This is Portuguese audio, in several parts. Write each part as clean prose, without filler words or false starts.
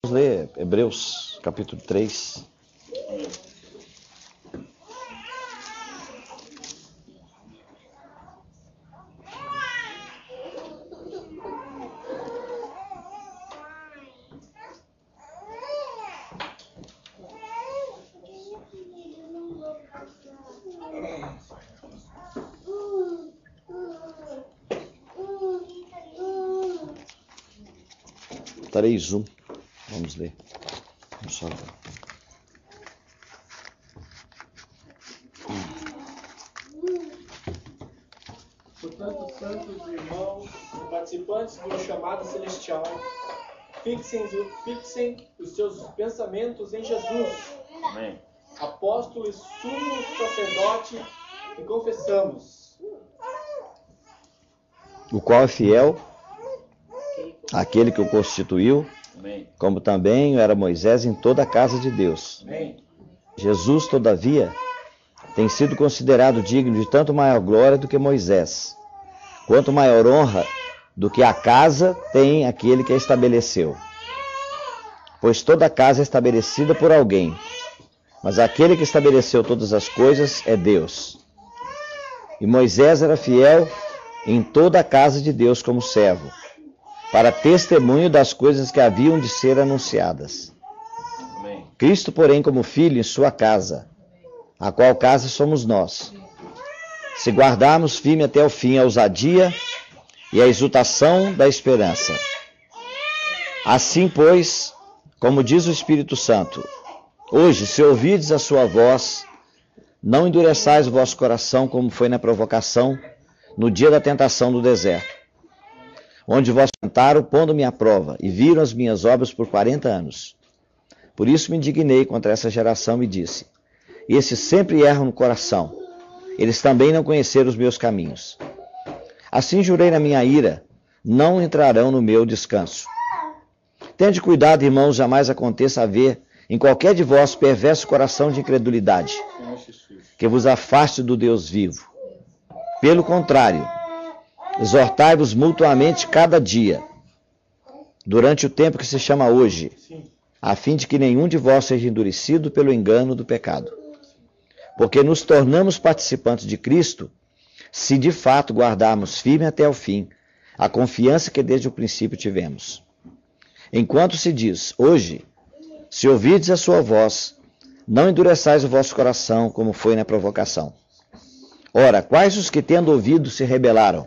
Vamos ler Hebreus, capítulo 3. Três, vamos ler. Vamos só ver. Portanto, santos irmãos, participantes do chamado celestial, fixem os seus pensamentos em Jesus, Amém. apóstolo e sumo sacerdote, que confessamos. O qual é fiel, aquele que o constituiu, Amém. como também era Moisés em toda a casa de Deus. Amém. Jesus, todavia, tem sido considerado digno de tanto maior glória do que Moisés, quanto maior honra do que a casa tem aquele que a estabeleceu. Pois toda casa é estabelecida por alguém, mas aquele que estabeleceu todas as coisas é Deus. E Moisés era fiel em toda a casa de Deus como servo, para testemunho das coisas que haviam de ser anunciadas. Amém. Cristo, porém, como filho em sua casa, a qual casa somos nós, se guardarmos firme até o fim a ousadia e a exultação da esperança. Assim, pois, como diz o Espírito Santo, hoje, se ouvirdes a sua voz, não endureçais o vosso coração como foi na provocação, no dia da tentação do deserto, onde vós tentaram, pondo-me à prova, e viram as minhas obras por 40 anos. Por isso me indignei contra essa geração e disse, esses sempre erram no coração, eles também não conheceram os meus caminhos. Assim jurei na minha ira, não entrarão no meu descanso. Tende cuidado, irmãos, jamais aconteça haver em qualquer de vós perverso coração de incredulidade, que vos afaste do Deus vivo. Pelo contrário, exortai-vos mutuamente cada dia, durante o tempo que se chama hoje, a fim de que nenhum de vós seja endurecido pelo engano do pecado. Porque nos tornamos participantes de Cristo, se de fato guardarmos firme até o fim a confiança que desde o princípio tivemos. Enquanto se diz, hoje, se ouvirdes a sua voz, não endureçais o vosso coração, como foi na provocação. Ora, quais os que tendo ouvido se rebelaram?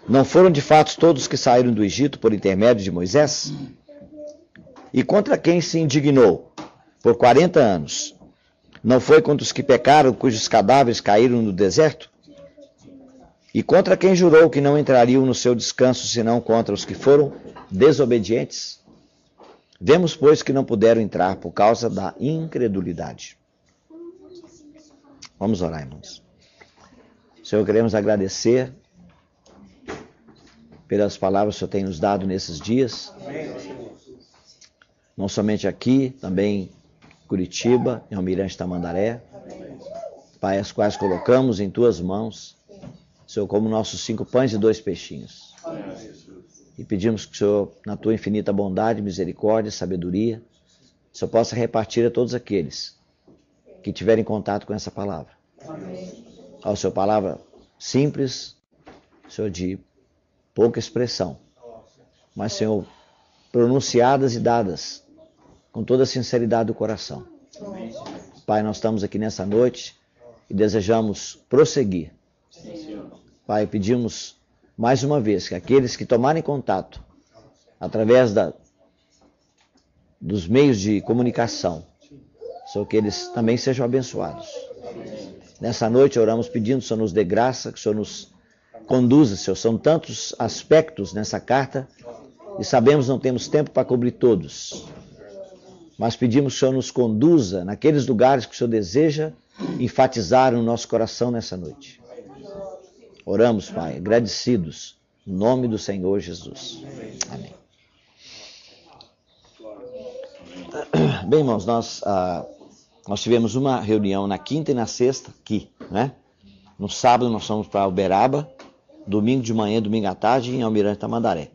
Não foram de fato todos que saíram do Egito por intermédio de Moisés? E contra quem se indignou por 40 anos? Não foi contra os que pecaram, cujos cadáveres caíram no deserto? E contra quem jurou que não entrariam no seu descanso, senão contra os que foram desobedientes? Vemos, pois, que não puderam entrar por causa da incredulidade. Vamos orar, irmãos. Senhor, queremos agradecer pelas palavras que o Senhor tem nos dado nesses dias. Não somente aqui, também em Curitiba, em Almirante Tamandaré. Pai, as quais colocamos em Tuas mãos, Senhor, como nossos 5 pães e 2 peixinhos. E pedimos que o Senhor, na Tua infinita bondade, misericórdia, sabedoria, o Senhor possa repartir a todos aqueles que tiverem contato com essa palavra. Ao Senhor, palavra simples, Senhor, de pouca expressão, mas, Senhor, pronunciadas e dadas com toda a sinceridade do coração. Pai, nós estamos aqui nessa noite e desejamos prosseguir. Pai, pedimos mais uma vez que aqueles que tomarem contato através dos meios de comunicação, Senhor, que eles também sejam abençoados. Nessa noite oramos pedindo que o Senhor nos dê graça, que o Senhor nos conduza, Senhor. São tantos aspectos nessa carta e sabemos que não temos tempo para cobrir todos. Mas pedimos que o Senhor nos conduza naqueles lugares que o Senhor deseja enfatizar no nosso coração nessa noite. Oramos, Pai, agradecidos, em nome do Senhor Jesus. Amém. Bem, irmãos, nós tivemos uma reunião na quinta e na sexta aqui, né? No sábado nós fomos para Uberaba, domingo de manhã, domingo à tarde em Almirante Tamandaré.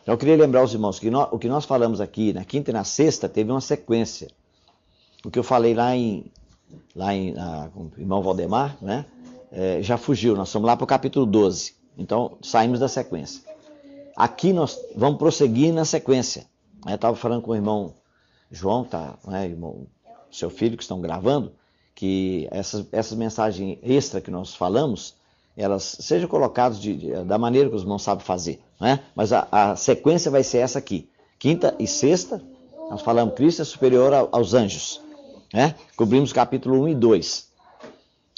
Então eu queria lembrar os irmãos que o que nós falamos aqui na quinta e na sexta teve uma sequência. O que eu falei com o irmão Valdemar, né, já fugiu, nós estamos lá para o capítulo 12. Então saímos da sequência. Aqui nós vamos prosseguir na sequência. Eu estava falando com o irmão João, irmão, seu filho, que estão gravando, que essas mensagens extra que nós falamos, elas sejam colocadas da maneira que os irmãos sabem fazer. Né? Mas a sequência vai ser essa aqui. Quinta e sexta, nós falamos Cristo é superior aos anjos. Né? Cobrimos capítulo 1 e 2.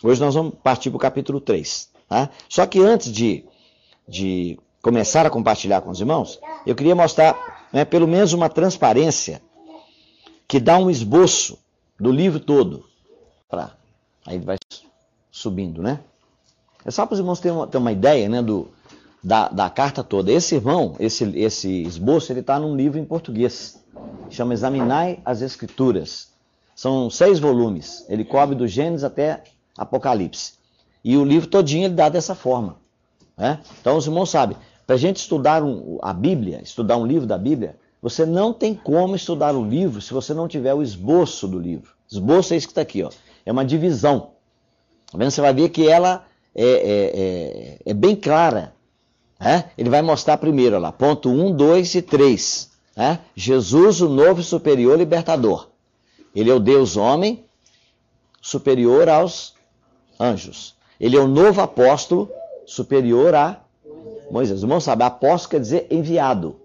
Hoje nós vamos partir para o capítulo 3. Tá? Só que antes de começar a compartilhar com os irmãos, eu queria mostrar, né, pelo menos uma transparência que dá um esboço do livro todo. Aí ele vai subindo, né? É só para os irmãos terem uma ideia, né, da carta toda. Esse irmão, esse esboço, ele está num livro em português. Chama Examinai as Escrituras. São 6 volumes. Ele cobre do Gênesis até Apocalipse. E o livro todinho ele dá dessa forma. Né? Então os irmãos sabem, para a gente estudar a Bíblia, estudar um livro da Bíblia, você não tem como estudar o livro se você não tiver o esboço do livro. Esboço é isso que está aqui, ó. É uma divisão. Tá vendo? Você vai ver que ela é bem clara. Né? Ele vai mostrar primeiro lá, ponto 1, 2 e 3. Né? Jesus, o novo e superior libertador. Ele é o Deus homem superior aos anjos. Ele é o novo apóstolo superior a Moisés. Os irmãos sabem, apóstolo quer dizer enviado.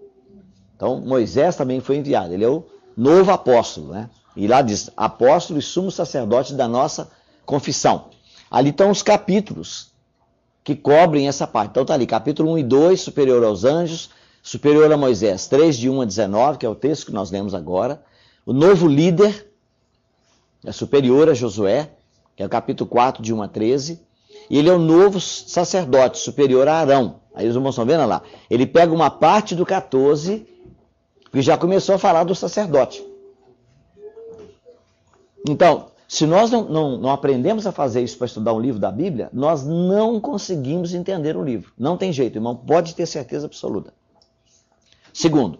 Então, Moisés também foi enviado. Ele é o novo apóstolo. Né? E lá diz, apóstolo e sumo sacerdote da nossa confissão. Ali estão os capítulos que cobrem essa parte. Então está ali, capítulo 1 e 2, superior aos anjos, superior a Moisés, 3 de 1 a 19, que é o texto que nós lemos agora. O novo líder é superior a Josué, que é o capítulo 4 de 1 a 13. E ele é o novo sacerdote, superior a Arão. Aí os irmãos estão vendo lá. Ele pega uma parte do 14, que já começou a falar do sacerdote. Então, se nós não aprendemos a fazer isso para estudar um livro da Bíblia, nós não conseguimos entender o livro. Não tem jeito, irmão, pode ter certeza absoluta. Segundo,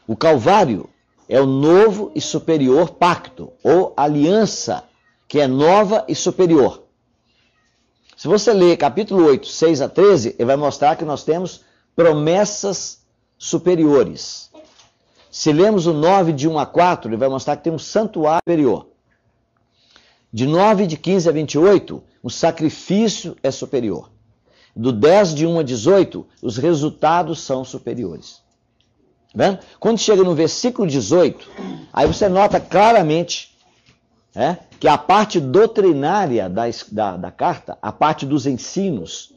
o Calvário é o novo e superior pacto, ou aliança, que é nova e superior. Se você ler capítulo 8, 6 a 13, ele vai mostrar que nós temos promessas superiores. Se lemos o 9 de 1 a 4, ele vai mostrar que tem um santuário superior. De 9 de 15 a 28, o sacrifício é superior. Do 10 de 1 a 18, os resultados são superiores. Tá vendo? Quando chega no versículo 18, aí você nota claramente que a parte doutrinária da carta, a parte dos ensinos,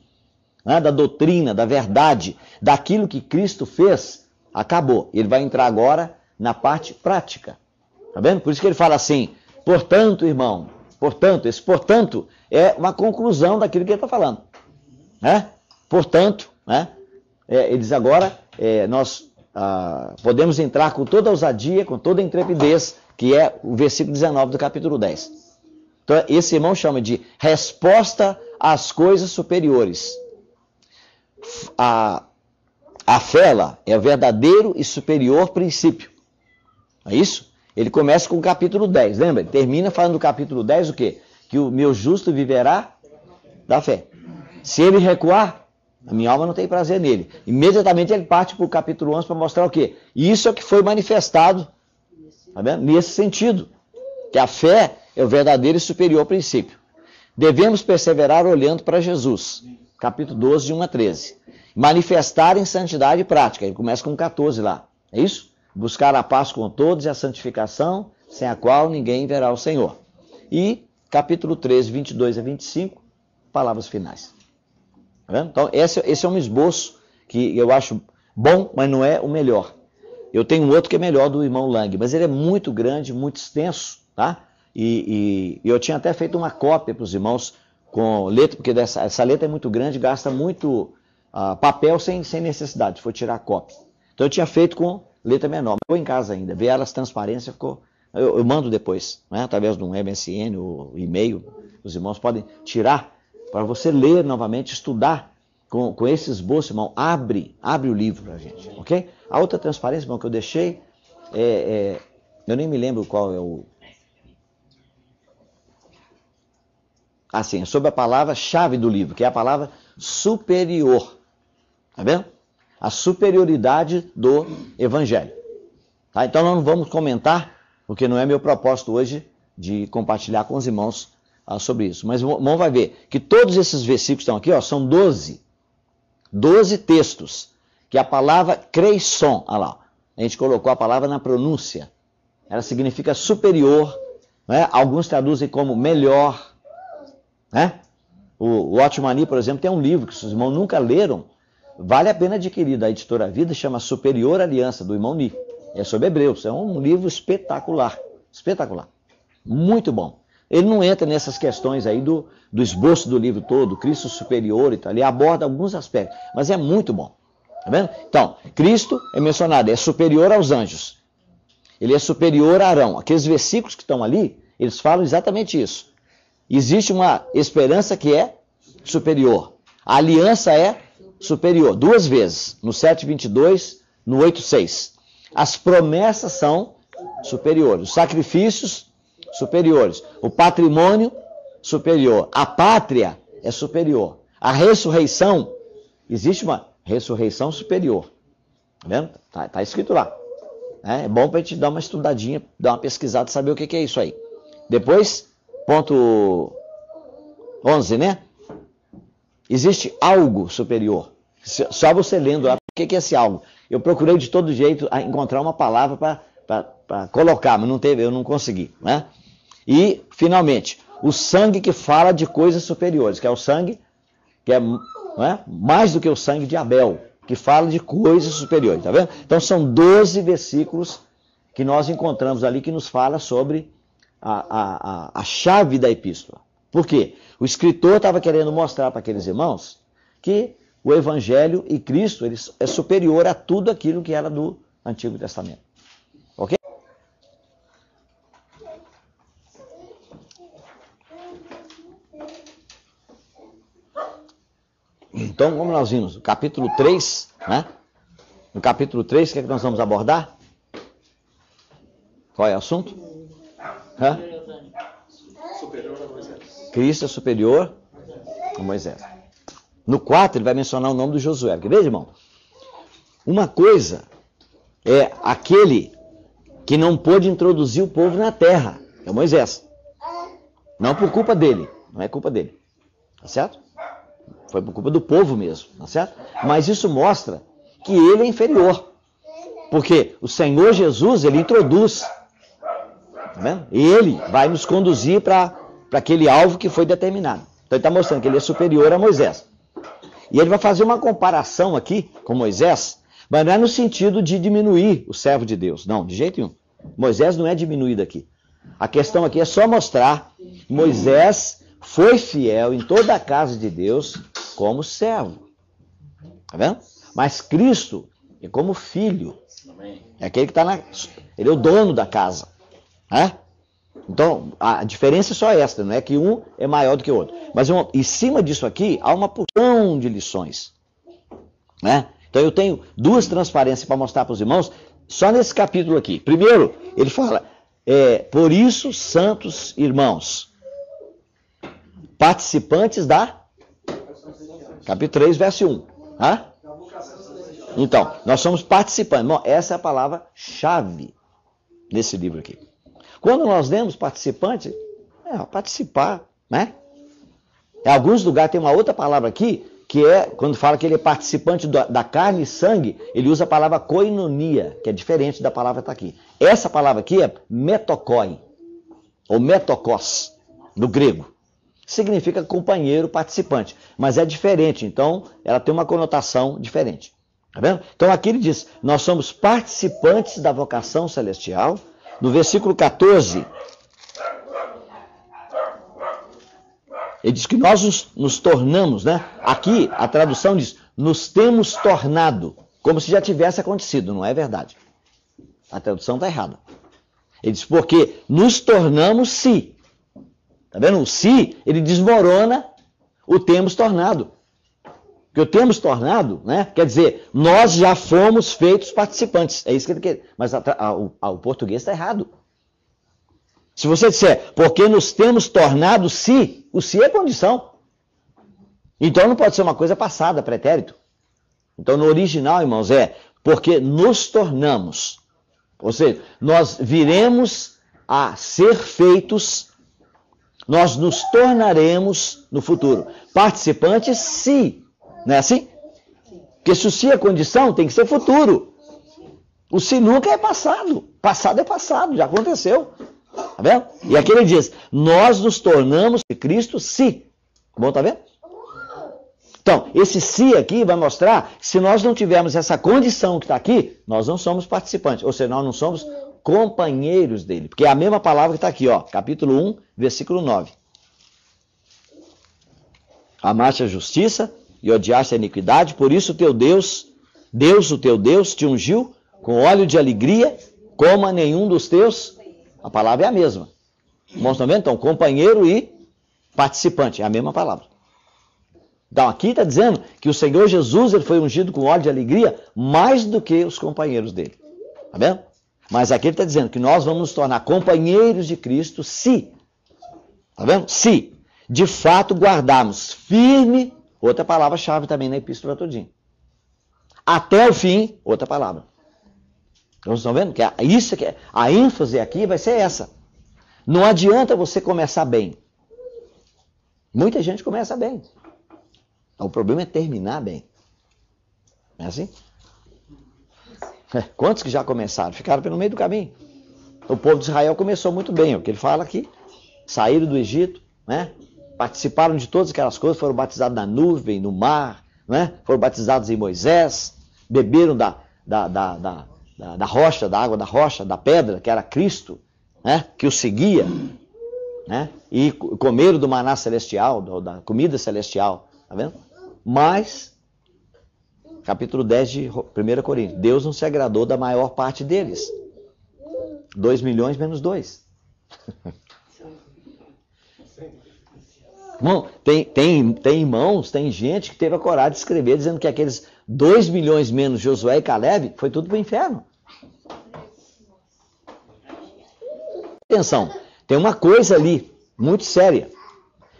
né, da doutrina, da verdade, daquilo que Cristo fez, acabou. Ele vai entrar agora na parte prática. Tá vendo? Por isso que ele fala assim, portanto, irmão, esse portanto é uma conclusão daquilo que ele está falando. Né? Portanto, né, ele diz agora, nós podemos entrar com toda a ousadia, com toda a intrepidez, que é o versículo 19 do capítulo 10. Então, esse irmão chama de resposta às coisas superiores. A fé é o verdadeiro e superior princípio. É isso? Ele começa com o capítulo 10, lembra? Ele termina falando do capítulo 10 o quê? Que o meu justo viverá da fé. Se ele recuar, a minha alma não tem prazer nele. Imediatamente ele parte para o capítulo 11 para mostrar o quê? Isso é o que foi manifestado, tá vendo? Nesse sentido, que a fé é o verdadeiro e superior princípio. Devemos perseverar olhando para Jesus, capítulo 12, de 1 a 13. Manifestar em santidade prática, ele começa com 14 lá, é isso? Buscar a paz com todos e a santificação, sem a qual ninguém verá o Senhor. E capítulo 13, 22 a 25, palavras finais. Tá vendo? Então, esse é um esboço que eu acho bom, mas não é o melhor. Eu tenho um outro que é melhor, do irmão Lang, mas ele é muito grande, muito extenso, tá? E eu tinha até feito uma cópia para os irmãos com letra, porque essa letra é muito grande, gasta muito papel sem necessidade, se for tirar a cópia. Então eu tinha feito com letra menor, mas ficou em casa ainda, ver elas transparência, ficou... Eu mando depois, né? Através de um MSN ou e-mail, os irmãos podem tirar para você ler novamente, estudar com esse esboço, irmão, abre o livro para a gente, ok? A outra transparência, irmão, que eu deixei, eu nem me lembro qual é o... Assim, é sobre a palavra-chave do livro, que é a palavra superior. Tá vendo? A superioridade do Evangelho. Tá? Então nós não vamos comentar, porque não é meu propósito hoje de compartilhar com os irmãos sobre isso. Mas o irmão vai ver que todos esses versículos que estão aqui, ó, são 12 textos, que a palavra creison, olha lá, a gente colocou a palavra na pronúncia, ela significa superior, né? Alguns traduzem como melhor, né? O Otmani, por exemplo, tem um livro que os irmãos nunca leram, vale a pena adquirir, da editora Vida, chama Superior Aliança, do irmão Ni, é sobre Hebreus, é um livro espetacular, muito bom. Ele não entra nessas questões aí do esboço do livro todo, Cristo superior e tal, ele aborda alguns aspectos, mas é muito bom, tá vendo? Então, Cristo é mencionado, é superior aos anjos, ele é superior a Arão, aqueles versículos que estão ali, eles falam exatamente isso. Existe uma esperança que é superior, a aliança é superior, 2 vezes, no 7:22, no 8:6. As promessas são superiores, os sacrifícios superiores, o patrimônio superior, a pátria é superior, a ressurreição, existe uma ressurreição superior, tá vendo? Tá escrito lá. É bom para a gente dar uma estudadinha, dar uma pesquisada, saber o que é isso aí. Depois, ponto 11, né? Existe algo superior. Só você lendo lá, o que é esse algo? Eu procurei de todo jeito encontrar uma palavra para colocar, mas não teve, eu não consegui, né? E, finalmente, o sangue que fala de coisas superiores, que é o sangue que é, né, mais do que o sangue de Abel, que fala de coisas superiores, tá vendo? Então são 12 versículos que nós encontramos ali que nos fala sobre a chave da epístola. Por quê? O escritor estava querendo mostrar para aqueles irmãos que o Evangelho e Cristo é superior a tudo aquilo que era do Antigo Testamento. Ok? Então, como nós vimos, o capítulo 3, né? No capítulo 3, o que é que nós vamos abordar? Qual é o assunto? Superior a Moisés. Cristo é superior a Moisés. No 4, ele vai mencionar o nome do Josué. Quer ver, irmão? Uma coisa é aquele que não pôde introduzir o povo na terra, é Moisés. Não por culpa dele, não é culpa dele. Tá certo? Foi por culpa do povo mesmo, tá certo? Mas isso mostra que ele é inferior. Porque o Senhor Jesus, ele introduz. Tá vendo? E ele vai nos conduzir para aquele alvo que foi determinado. Então ele está mostrando que ele é superior a Moisés. E ele vai fazer uma comparação aqui com Moisés, mas não é no sentido de diminuir o servo de Deus. Não, de jeito nenhum. Moisés não é diminuído aqui. A questão aqui é só mostrar que Moisés foi fiel em toda a casa de Deus como servo. Tá vendo? Mas Cristo é como filho. É aquele que está ele é o dono da casa. Né? Então, a diferença é só esta, não é que um é maior do que o outro. Mas em cima disso aqui, há uma porção de lições. Né? Então, eu tenho 2 transparências para mostrar para os irmãos, só nesse capítulo aqui. Primeiro, ele fala, por isso, santos irmãos, participantes da... Capítulo 3, verso 1. Hã? Então, nós somos participantes. Irmão, essa é a palavra-chave desse livro aqui. Quando nós lemos participante, participar, né? Em alguns lugares tem uma outra palavra aqui, que é, quando fala que ele é participante da carne e sangue, ele usa a palavra koinonia, que é diferente da palavra que está aqui. Essa palavra aqui é metokoi, ou metokos, do grego. Significa companheiro, participante, mas é diferente, então ela tem uma conotação diferente. Tá vendo? Então aqui ele diz, nós somos participantes da vocação celestial. No versículo 14, ele diz que nós nos tornamos, né? Aqui a tradução diz, nos temos tornado, como se já tivesse acontecido, não é verdade. A tradução está errada. Ele diz, porque nos tornamos se. Está vendo? O se, ele desmorona o temos tornado. Porque o temos tornado, né? Quer dizer, nós já fomos feitos participantes. É isso que ele quer. Mas o português está errado. Se você disser, porque nos temos tornado se, o se é condição. Então não pode ser uma coisa passada, pretérito. Então no original, irmãos, porque nos tornamos. Ou seja, nós viremos a ser feitos, nós nos tornaremos no futuro participantes se. Não é assim? Porque se o se é condição, tem que ser futuro. O se nunca é passado. Passado é passado, já aconteceu. Tá vendo? E aqui ele diz, nós nos tornamos de Cristo se. Bom, tá vendo? Então, esse se aqui vai mostrar que se nós não tivermos essa condição que está aqui, nós não somos participantes. Ou seja, nós não somos companheiros dele. Porque é a mesma palavra que está aqui, ó, capítulo 1, versículo 9. Amaste a justiça e odiaste a iniquidade, por isso o teu Deus, o teu Deus, te ungiu com óleo de alegria, como a nenhum dos teus. A palavra é a mesma. Estão vendo? Então, companheiro e participante, é a mesma palavra. Então, aqui está dizendo que o Senhor Jesus ele foi ungido com óleo de alegria mais do que os companheiros dele. Está vendo? Mas aqui ele está dizendo que nós vamos nos tornar companheiros de Cristo se, está vendo? Se, de fato, guardarmos firme, outra palavra-chave também na epístola todinha. Até o fim, outra palavra. Vocês estão vendo? A ênfase aqui vai ser essa. Não adianta você começar bem. Muita gente começa bem. O problema é terminar bem. Não é assim? Quantos que já começaram? Ficaram pelo meio do caminho. O povo de Israel começou muito bem, o que ele fala aqui. Saíram do Egito, né? Participaram de todas aquelas coisas, foram batizados na nuvem, no mar, né? Foram batizados em Moisés, beberam da rocha, da água da rocha, da pedra, que era Cristo, né? Que o seguia, né? E comeram do maná celestial, da comida celestial, tá vendo? Mas, capítulo 10 de 1 Coríntios, Deus não se agradou da maior parte deles. 2 milhões menos 2. Irmão, tem irmãos, tem gente que teve a coragem de escrever dizendo que aqueles 2 milhões menos Josué e Caleb foi tudo para o inferno. Atenção, tem uma coisa ali, muito séria.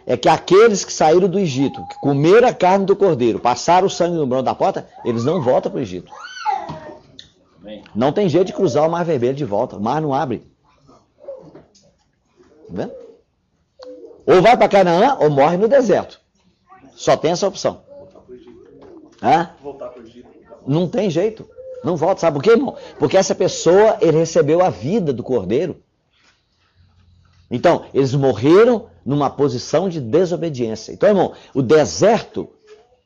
É que aqueles que saíram do Egito, que comeram a carne do cordeiro, passaram o sangue no umbral da porta, eles não voltam para o Egito. Não tem jeito de cruzar o Mar Vermelho de volta. O mar não abre. Tá vendo? Ou vai para Canaã ou morre no deserto. Só tem essa opção. Voltar para o Egito. Não tem jeito. Não volta. Sabe por quê, irmão? Porque essa pessoa, ele recebeu a vida do cordeiro. Então, eles morreram numa posição de desobediência. Então, irmão, o deserto,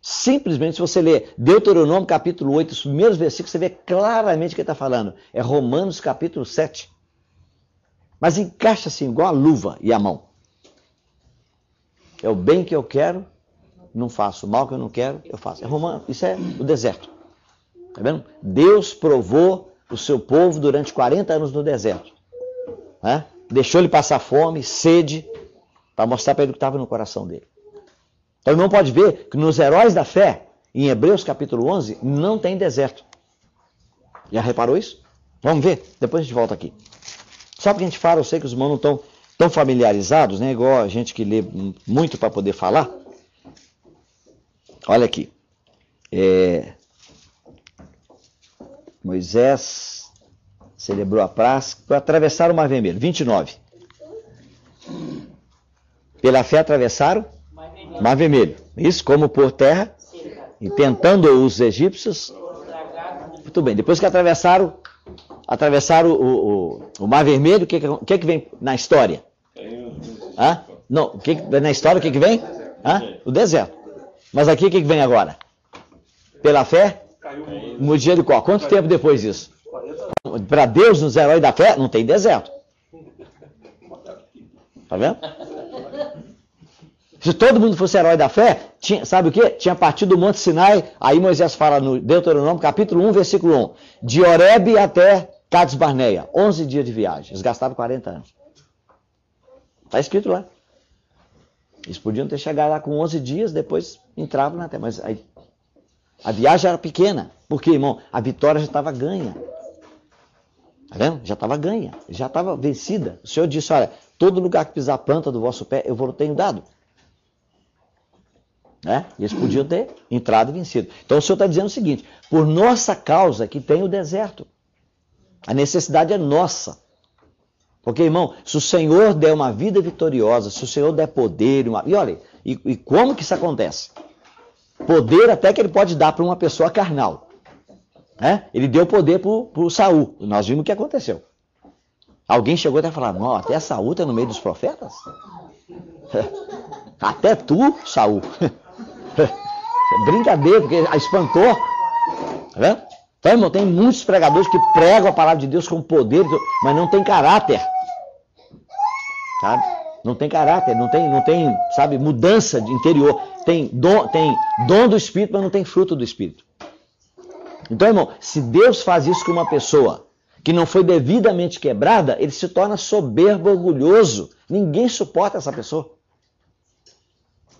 simplesmente, se você ler Deuteronômio capítulo 8, os primeiros versículos, você vê claramente o que ele está falando. É Romanos capítulo 7. Mas encaixa assim, igual a luva e a mão. É o bem que eu quero, não faço. O mal que eu não quero, eu faço. É Romanos, isso é o deserto. Tá vendo? Deus provou o seu povo durante 40 anos no deserto. Né? Deixou ele passar fome, sede, para mostrar para ele o que estava no coração dele. Então, o irmão pode ver que nos heróis da fé, em Hebreus capítulo 11, não tem deserto. Já reparou isso? Vamos ver? Depois a gente volta aqui. Só porque a gente fala, eu sei que os irmãos não estão tão familiarizados, né? Igual a gente que lê muito para poder falar. Olha aqui. Moisés celebrou a Páscoa para atravessar o Mar Vermelho. 29. Pela fé atravessaram o Mar Vermelho. Isso, como por terra, e tentando os egípcios. Muito bem, depois que atravessaram o Mar Vermelho, o que vem na história? Não, na história o que vem? O deserto. Mas aqui o que vem agora? Pela fé, no dia de qual? Quanto tempo depois disso? Para Deus, nos heróis da fé, não tem deserto. Tá vendo? Se todo mundo fosse herói da fé, sabe o quê? Tinha partido do Monte Sinai, aí Moisés fala no Deuteronômio, capítulo 1, versículo 1, de Horebe até Cades Barneia, 11 dias de viagem, eles gastaram 40 anos. Está escrito lá. Eles podiam ter chegado lá com 11 dias, depois entravam na terra, mas aí A viagem era pequena. Por quê, irmão? A vitória já estava ganha. Tá vendo? Já estava ganha. Já estava vencida. O Senhor disse, olha, todo lugar que pisar a planta do vosso pé, eu vou tenho dado. Né? E eles podiam ter entrado e vencido. Então o Senhor está dizendo o seguinte, por nossa causa que tem o deserto. A necessidade é nossa. Porque, irmão, se o Senhor der uma vida vitoriosa, se o Senhor der poder, e olha, e como que isso acontece? Poder até que ele pode dar para uma pessoa carnal. Né? Ele deu poder para o Saul. Nós vimos o que aconteceu. Alguém chegou até a falar, não, até Saul está no meio dos profetas? Até tu, Saul. Brincadeira, porque espantou. Tá vendo? Então, irmão, tem muitos pregadores que pregam a palavra de Deus com poder, mas não tem caráter. Sabe? Não tem caráter, não tem, sabe, mudança de interior. Tem dom do Espírito, mas não tem fruto do Espírito. Então, irmão, se Deus faz isso com uma pessoa que não foi devidamente quebrada, ele se torna soberbo, orgulhoso. Ninguém suporta essa pessoa.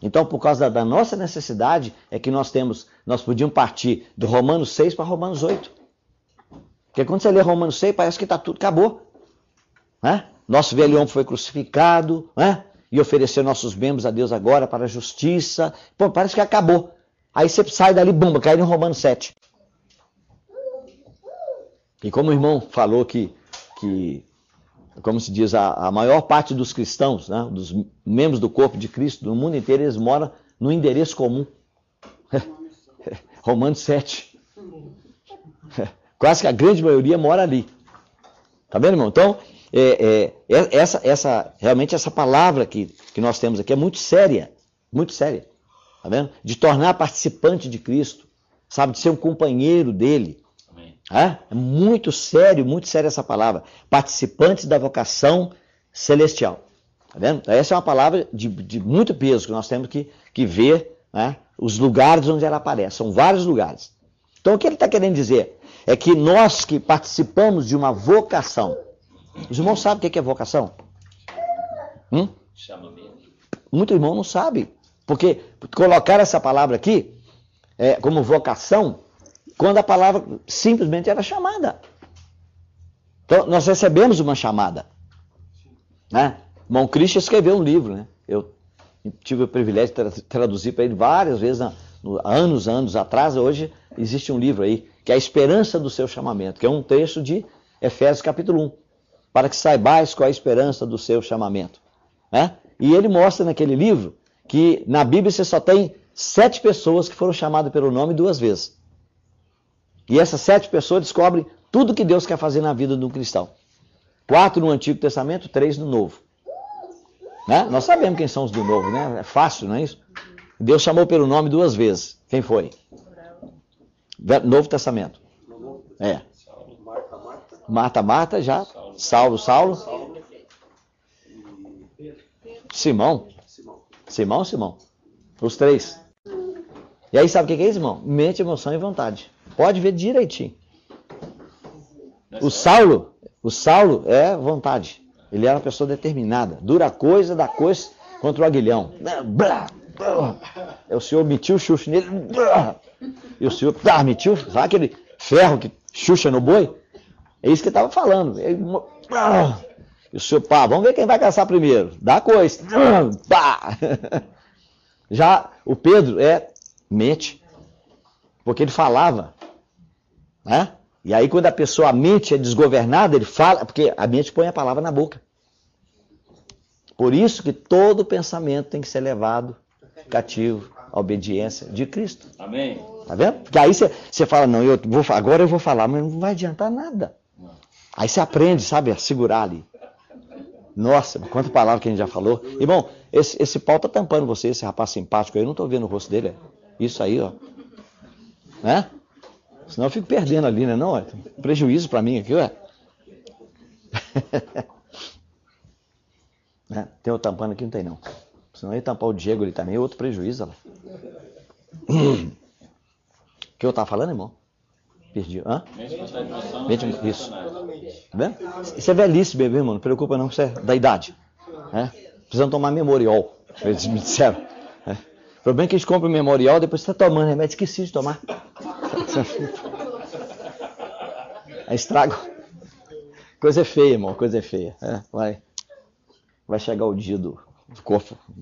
Então, por causa da nossa necessidade, é que nós podíamos partir do Romanos 6 para Romanos 8. Porque quando você lê Romanos 6, parece que tudo acabou. Né? Nosso velho homem foi crucificado, né? E ofereceu nossos membros a Deus agora para a justiça. Pô, parece que acabou. Aí você sai dali, bumba, cai em Romanos 7. E como o irmão falou que como se diz, a maior parte dos cristãos, né, dos membros do corpo de Cristo, no mundo inteiro, eles moram no endereço comum. Romanos 7. Quase que a grande maioria mora ali. Tá vendo, irmão? Então, realmente essa palavra que nós temos aqui é muito séria. Muito séria. Tá vendo? De tornar participante de Cristo. Sabe, de ser um companheiro dele. É muito séria essa palavra. Participantes da vocação celestial. Tá vendo? Essa é uma palavra de muito peso que nós temos que ver, né, os lugares onde ela aparece. São vários lugares. Então o que ele está querendo dizer é que nós que participamos de uma vocação. Os irmãos sabem o que é vocação? Muito irmão não sabe. Porque colocar essa palavra aqui como vocação, quando a palavra simplesmente era chamada. Então, nós recebemos uma chamada. Né? Irmão Christian escreveu um livro. Né? Eu tive o privilégio de traduzir para ele várias vezes, anos atrás. Hoje existe um livro aí, que é A Esperança do Seu Chamamento, que é um texto de Efésios capítulo 1. Para que saibais qual é a esperança do seu chamamento. Né? E ele mostra naquele livro que na Bíblia você só tem 7 pessoas que foram chamadas pelo nome 2 vezes. E essas 7 pessoas descobrem tudo que Deus quer fazer na vida de um cristão. 4 no Antigo Testamento, 3 no Novo. Né? Nós sabemos quem são os do Novo, né? É fácil, não é isso? Deus chamou pelo nome 2 vezes. Quem foi? Novo Testamento. Marta, já. Saulo. Simão. Os 3. E aí sabe o que é isso, irmão? Mente, emoção e vontade. Pode ver direitinho. O Saulo é vontade. Ele era uma pessoa determinada. Dura coisa, dá coisa contra o aguilhão. O Senhor metiu o xuxa nele. E o Senhor metiu, sabe aquele ferro que xuxa no boi? É isso que ele estava falando. E o Senhor, vamos ver quem vai caçar primeiro. Dá coisa. Já o Pedro mente. Porque ele falava. Né? E aí quando a mente é desgovernada, ele fala, porque a mente põe a palavra na boca. Por isso que todo pensamento tem que ser levado cativo à obediência de Cristo. Amém. Tá vendo? Porque aí você fala, não, agora eu vou falar, mas não vai adiantar nada. Aí você aprende, sabe, a segurar ali. Nossa, quanta palavra que a gente já falou. Irmão, esse pau tá tampando você, esse rapaz simpático aí, eu não tô vendo o rosto dele. Isso aí, ó. Né? Senão eu fico perdendo ali, né? Não, prejuízo para mim aqui, ué. Né? Tem o tampando aqui? Não tem, não. Senão eu ia tampar o Diego ali também, outro prejuízo. O que eu tava falando, irmão? Perdi. Hã? Isso. Tá vendo? Isso é velhice, bebê, irmão. Não preocupa não, isso é da idade. Precisamos tomar memorial. Eles me disseram. O problema é que a gente compra o memorial, depois você está tomando remédio, esqueci de tomar. Aí estrago. Coisa é feia, irmão, coisa é feia. Vai chegar o dia do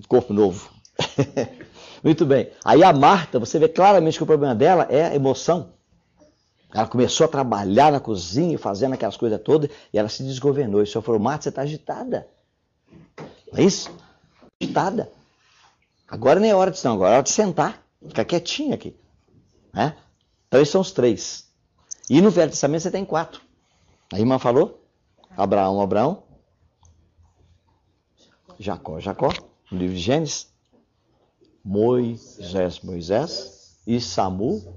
corpo novo. Muito bem. Aí a Marta, você vê claramente que o problema dela é a emoção. Ela começou a trabalhar na cozinha, fazendo aquelas coisas todas, e ela se desgovernou. E o Senhor falou, Marta, você está agitada. Não é isso? Agitada. Agora nem é hora de não, agora é hora de sentar. Ficar quietinha aqui. Né? Então esses são os 3. E no Velho Testamento você tem 4. A irmã falou, Abraão, Jacó, no livro de Gênesis, Moisés e Samuel.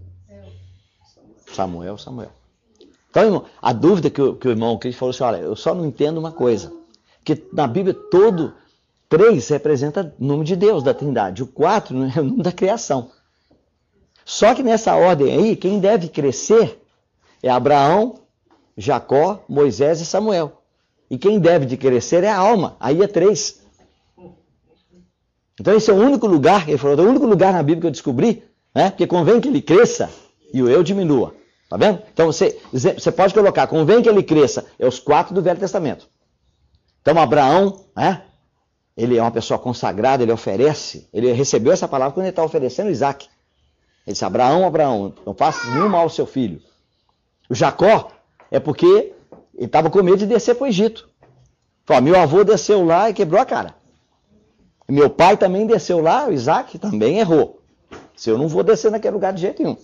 Então, irmão, a dúvida que o irmão Cris falou assim, olha, eu só não entendo uma coisa, que na Bíblia 3 representa o nome de Deus, da Trindade, o 4 é o nome da criação. Só que nessa ordem aí, quem deve crescer é Abraão, Jacó, Moisés e Samuel. E quem deve de crescer é a alma, aí é 3. Então esse é o único lugar, ele falou, é o único lugar na Bíblia que eu descobri, né? Porque convém que ele cresça e o eu diminua. Tá vendo? Então você pode colocar, convém que ele cresça, é os 4 do Velho Testamento. Então Abraão, né? Ele é uma pessoa consagrada, ele oferece, ele recebeu essa palavra quando ele está oferecendo Isaac. Ele disse, Abraão, não faça nenhum mal ao seu filho. O Jacó é porque ele estava com medo de descer para o Egito. Falou, meu avô desceu lá e quebrou a cara. Meu pai também desceu lá, o Isaac também errou. Se eu não vou descer naquele lugar de jeito nenhum.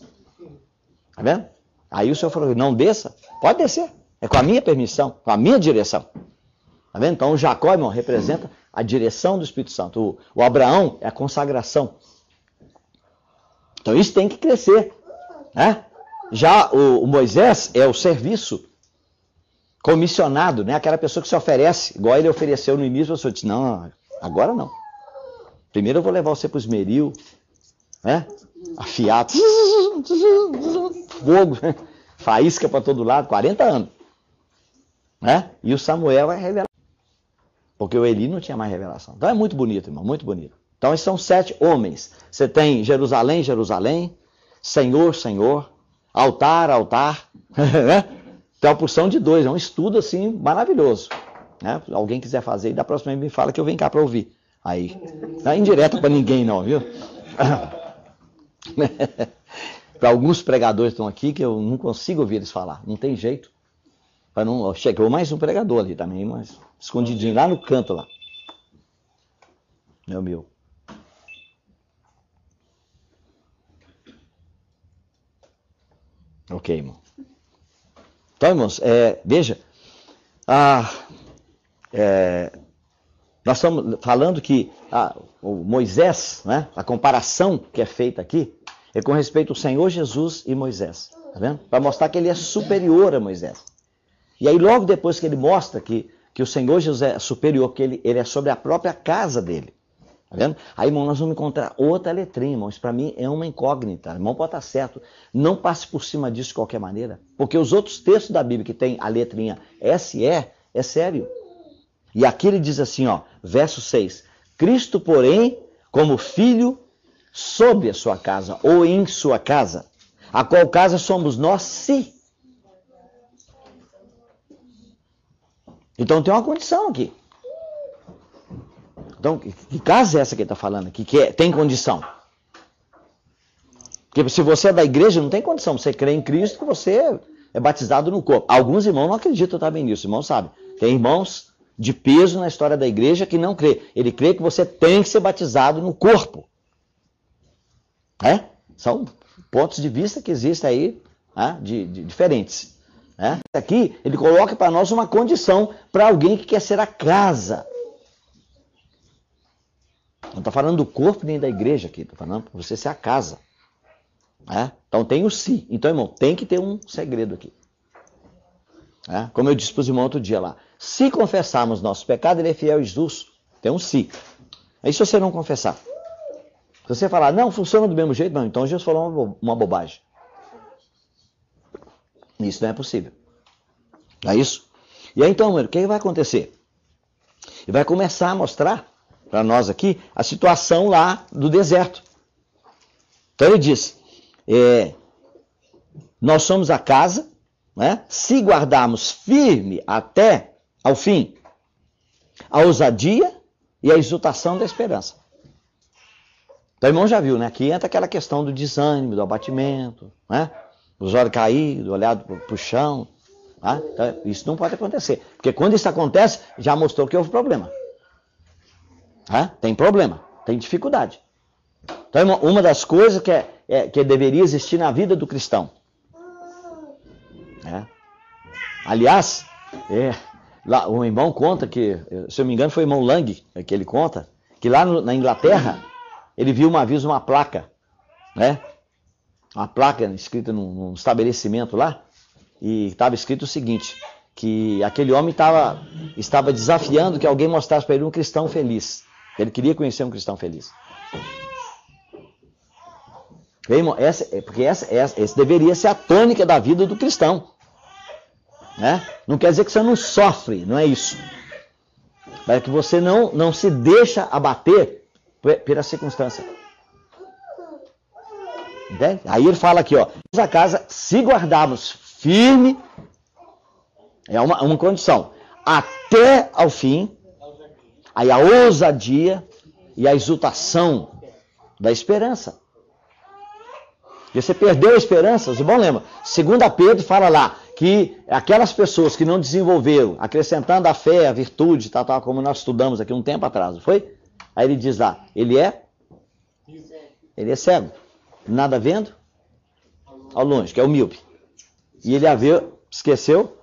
Tá vendo? Aí o Senhor falou, não desça, pode descer. É com a minha permissão, com a minha direção. Tá vendo? Então o Jacó, irmão, representa a direção do Espírito Santo. O Abraão é a consagração. Então isso tem que crescer. Né? Já o Moisés é o serviço comissionado, né? Aquela pessoa que se oferece, igual ele ofereceu no início, o Senhor disse, não, agora não. Primeiro eu vou levar você para o esmeril, né? Afiado, fogo, faísca para todo lado, 40 anos. Né? E o Samuel é revelado. Porque o Eli não tinha mais revelação. Então é muito bonito, irmão, muito bonito. Então esses são 7 homens. Você tem Jerusalém, Senhor, altar. Né? Tem uma porção de 2, é um estudo assim maravilhoso. Né? Se alguém quiser fazer, da próxima vez me fala que eu venho cá para ouvir. Aí, não é indireta para ninguém não, viu? Para alguns pregadores que estão aqui que eu não consigo ouvir eles falar, não tem jeito. Chegou mais um pregador ali também, mas escondidinho lá no canto lá. Meu. Ok, irmão. Então, irmãos, veja, nós estamos falando que o Moisés, né, a comparação que é feita aqui, é com respeito ao Senhor Jesus e Moisés. Tá vendo? Para mostrar que ele é superior a Moisés. E aí logo depois que ele mostra que o Senhor Jesus é superior, que ele é sobre a própria casa dele. Tá vendo? Aí, irmão, nós vamos encontrar outra letrinha, irmão. Isso para mim é uma incógnita. Irmão, pode estar certo. Não passe por cima disso de qualquer maneira. Porque os outros textos da Bíblia que tem a letrinha SE, é sério. E aqui ele diz assim, ó, verso 6. Cristo, porém, como filho sobre a sua casa, ou em sua casa, a qual casa somos nós, se. Então tem uma condição aqui. Então, que casa é essa que ele está falando aqui? Que tem condição. Porque se você é da igreja, não tem condição. Você crê em Cristo, que você é batizado no corpo. Alguns irmãos não acreditam também nisso, irmãos sabem. Tem irmãos de peso na história da igreja que não crê. Ele crê que você tem que ser batizado no corpo. São pontos de vista que existem aí, de diferentes. Aqui, ele coloca para nós uma condição para alguém que quer ser a casa. Não está falando do corpo nem da igreja aqui, está falando para você ser a casa. Então tem o se. Então, irmão, tem que ter um segredo aqui. Como eu disse para os irmãos outro dia lá. Se confessarmos nossos pecados, ele é fiel e justo. Tem um se. Aí se você não confessar. Se você falar, não, funciona do mesmo jeito, não. Então Jesus falou uma bobagem. Isso não é possível. Não é isso? E aí então, mano, o que vai acontecer? Ele vai começar a mostrar para nós aqui a situação lá do deserto. Então ele diz, Nós somos a casa, né? Se guardarmos firme até ao fim, a ousadia e a exultação da esperança. Então, o irmão já viu, né? Aqui entra aquela questão do desânimo, do abatimento, né? Os olhos caídos, olhado para o chão. Tá? Então, isso não pode acontecer. Porque quando isso acontece, já mostrou que houve problema. Tá? Tem problema, tem dificuldade. Então, irmão, uma das coisas que deveria existir na vida do cristão. Aliás, lá, o irmão conta que, se eu não me engano, foi o irmão Lang que ele conta, que lá na Inglaterra, ele viu uma vez uma placa, né? Uma placa escrita num estabelecimento lá, e estava escrito o seguinte, que aquele homem estava desafiando que alguém mostrasse para ele um cristão feliz. Ele queria conhecer um cristão feliz. Irmão, porque essa deveria ser a tônica da vida do cristão. Né? Não quer dizer que você não sofre, não é isso. Mas que você não se deixa abater pela circunstância. Entende? Aí ele fala aqui, ó, a casa, se guardarmos firme, é uma condição, até ao fim, aí a ousadia e a exultação da esperança. Porque você perdeu a esperança, os irmãos lembram, 2 Pedro fala lá, que aquelas pessoas que não desenvolveram, acrescentando a fé, a virtude, tal, como nós estudamos aqui um tempo atrás, não foi? Aí ele diz lá, ele é cego, nada vendo, ao longe, que é o míope. E ele esqueceu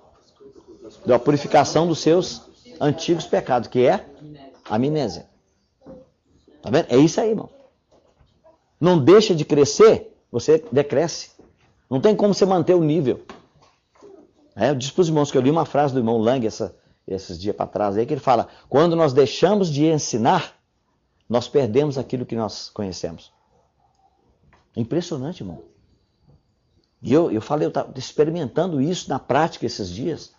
da purificação dos seus antigos pecados, que é a amnésia. Tá vendo? É isso aí, irmão. Não deixa de crescer, você decresce. Não tem como você manter o nível. Eu disse para os irmãos que eu li uma frase do irmão Lang esses dias para trás aí, que ele fala, quando nós deixamos de ensinar, nós perdemos aquilo que nós conhecemos. Impressionante, irmão. E eu falei, eu estava experimentando isso na prática esses dias,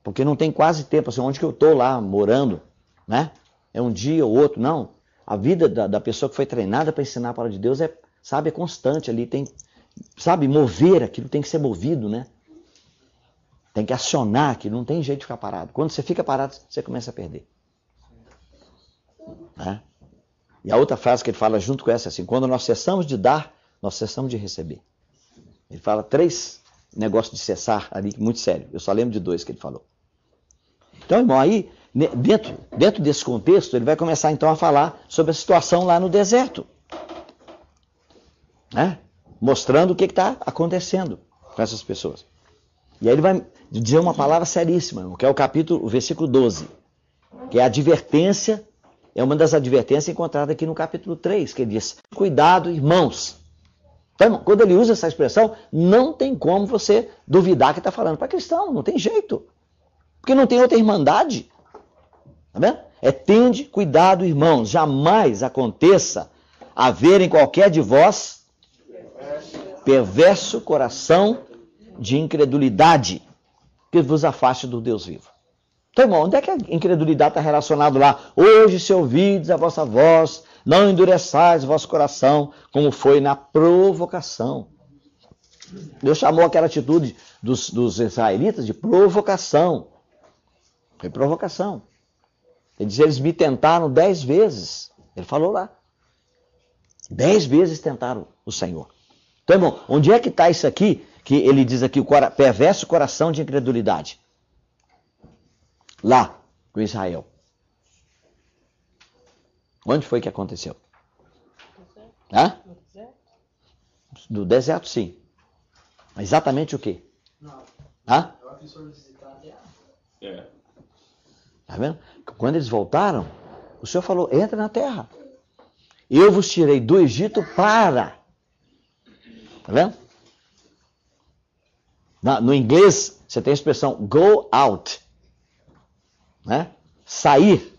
porque não tem quase tempo, assim, onde que eu estou lá morando, né? É um dia ou outro, não. A vida da pessoa que foi treinada para ensinar a palavra de Deus é constante ali, tem, mover aquilo, tem que ser movido, né? Tem que acionar aquilo, não tem jeito de ficar parado. Quando você fica parado, você começa a perder. Né? E a outra frase que ele fala junto com essa é assim, quando nós cessamos de dar, nós cessamos de receber. Ele fala 3 negócios de cessar ali, muito sério. Eu só lembro de 2 que ele falou. Então, irmão, aí, dentro desse contexto, ele vai começar então a falar sobre a situação lá no deserto. Né? Mostrando o que está acontecendo com essas pessoas. E aí ele vai dizer uma palavra seríssima, que é o versículo 12, que é a advertência, é uma das advertências encontradas aqui no capítulo 3, que ele diz, cuidado, irmãos. Então, irmão, quando ele usa essa expressão, não tem como você duvidar que está falando para cristão, não tem jeito. Porque não tem outra irmandade. Tá vendo? Tende cuidado, irmãos, jamais aconteça haver em qualquer de vós perverso coração de incredulidade que vos afaste do Deus vivo. Então, irmão, onde é que a incredulidade está relacionada lá? Hoje, se ouvides a vossa voz, não endureçais o vosso coração, como foi na provocação. Deus chamou aquela atitude dos israelitas de provocação. Foi provocação. Ele diz, eles me tentaram 10 vezes. Ele falou lá. 10 vezes tentaram o Senhor. Então, irmão, onde é que está isso aqui? Que ele diz aqui, o perverso coração de incredulidade. Lá, com Israel. Onde foi que aconteceu? Hã? No deserto, sim. Mas exatamente o quê? Hã? Tá vendo? Quando eles voltaram, o Senhor falou, entra na terra. Eu vos tirei do Egito para... Tá vendo? No inglês, você tem a expressão go out. Né? Sair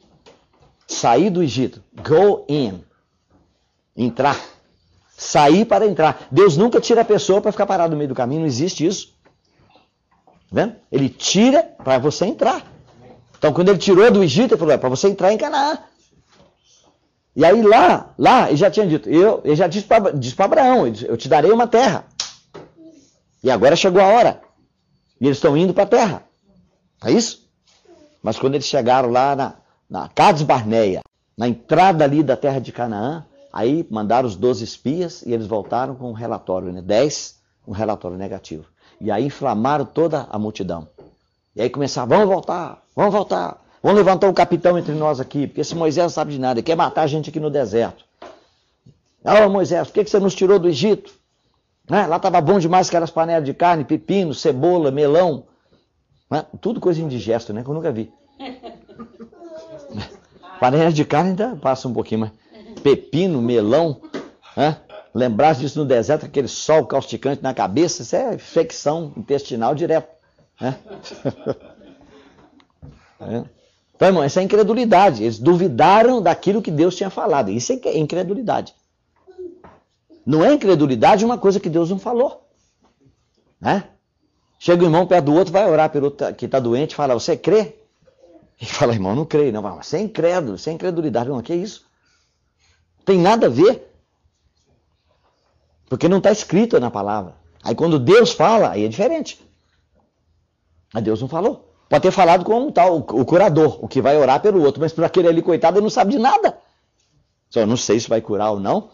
do Egito. Go in. Entrar. Sair para entrar. Deus nunca tira a pessoa para ficar parado no meio do caminho. Não existe isso. Tá vendo? Ele tira para você entrar. Então, quando ele tirou do Egito, ele falou, é para você entrar em Canaã. E aí lá, ele já tinha dito, ele já disse para Abraão, eu te darei uma terra. E agora chegou a hora. E eles estão indo para a terra. É isso? Mas quando eles chegaram lá na Cades Barneia, na entrada ali da terra de Canaã, aí mandaram os 12 espias e eles voltaram com um relatório, né? 10, um relatório negativo. E aí inflamaram toda a multidão. E aí começaram, vamos voltar, vamos levantar um capitão entre nós aqui, porque esse Moisés não sabe de nada, ele quer matar a gente aqui no deserto. Moisés, por que você nos tirou do Egito? Lá estava bom demais aquelas panelas de carne, pepino, cebola, melão. Tudo coisa indigesta, né? Que eu nunca vi. Panelas de carne ainda passa um pouquinho, mas pepino, melão, lembrar disso no deserto, aquele sol causticante na cabeça, isso é infecção intestinal direto. Então, irmão, isso é incredulidade. Eles duvidaram daquilo que Deus tinha falado. Isso é incredulidade. Não é incredulidade uma coisa que Deus não falou. Chega o irmão perto do outro, vai orar pelo outro que está doente, fala, você crê? Ele fala, irmão, não creio. Não, você é incrédulo, você é incredulidade. Não, que isso? Não tem nada a ver. Porque não está escrito na palavra. Aí quando Deus fala, aí é diferente. Mas Deus não falou. Pode ter falado com um tal, o curador, o que vai orar pelo outro, mas para aquele ali, coitado, ele não sabe de nada. Só não sei se vai curar ou não.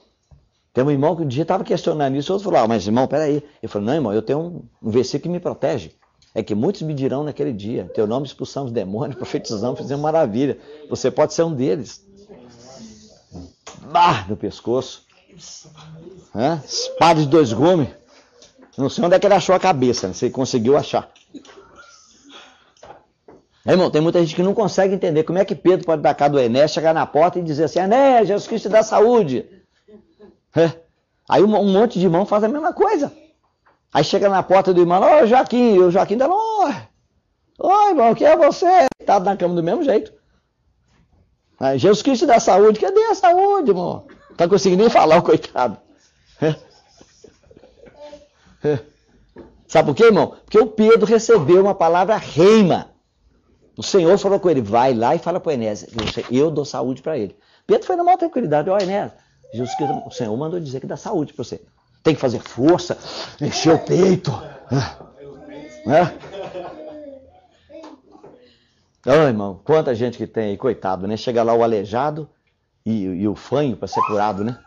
Tem um irmão que um dia estava questionando isso, o outro falou, mas irmão, peraí. Ele falou, não, irmão, eu tenho um versículo que me protege. É que muitos me dirão naquele dia, teu nome expulsamos demônios, profetizamos, fizemos maravilha. Você pode ser um deles. No pescoço. Espada de 2 gumes. Não sei onde é que ele achou a cabeça, né? Se ele conseguiu achar. Irmão, tem muita gente que não consegue entender como é que Pedro pode dar cá do Enéas, chegar na porta e dizer assim, Enéas, Jesus Cristo te dá saúde. Aí um monte de irmão faz a mesma coisa. Aí chega na porta do irmão, Joaquim, o Joaquim dá, oi, irmão, quem é você? Tá na cama do mesmo jeito. Aí, Jesus Cristo te dá saúde, cadê a saúde, irmão? Não tá conseguindo nem falar, o coitado. Sabe por quê, irmão? Porque o Pedro recebeu uma palavra reima. O Senhor falou com ele, vai lá e fala para o Enéas, eu dou saúde para ele. Pedro foi na maior tranquilidade, Enéas, Jesus Cristo, o Senhor mandou dizer que dá saúde para você. Tem que fazer força, encher o peito. Irmão, quanta gente que tem aí, coitado, né? Chega lá o aleijado e o fanho para ser curado, né?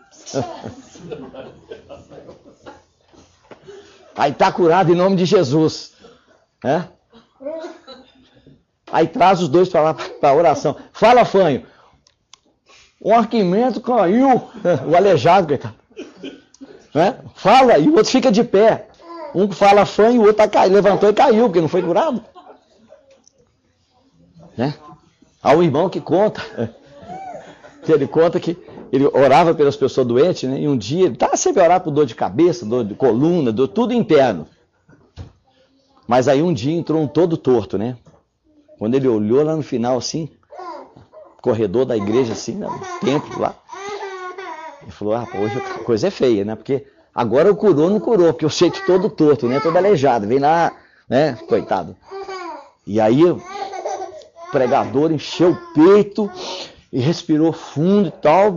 Aí tá curado em nome de Jesus. Aí traz os dois para lá para a oração. Fala, fanho. Um arquimento caiu. O aleijado, coitado. Fala, e o outro fica de pé. Um fala fanho, o outro levantou e caiu, porque não foi curado. Há um irmão que conta. Ele conta que ele orava pelas pessoas doentes, né? E um dia ele estava sempre a orar por dor de cabeça, dor de coluna, dor tudo interno. Mas aí um dia entrou um todo torto, né? Quando ele olhou lá no final, assim, corredor da igreja, assim, no templo lá, ele falou, hoje a coisa é feia, né? Porque agora o curou, não curou, porque o jeito todo torto, né? Todo aleijado, vem lá, né? Coitado. E aí o pregador encheu o peito e respirou fundo e tal,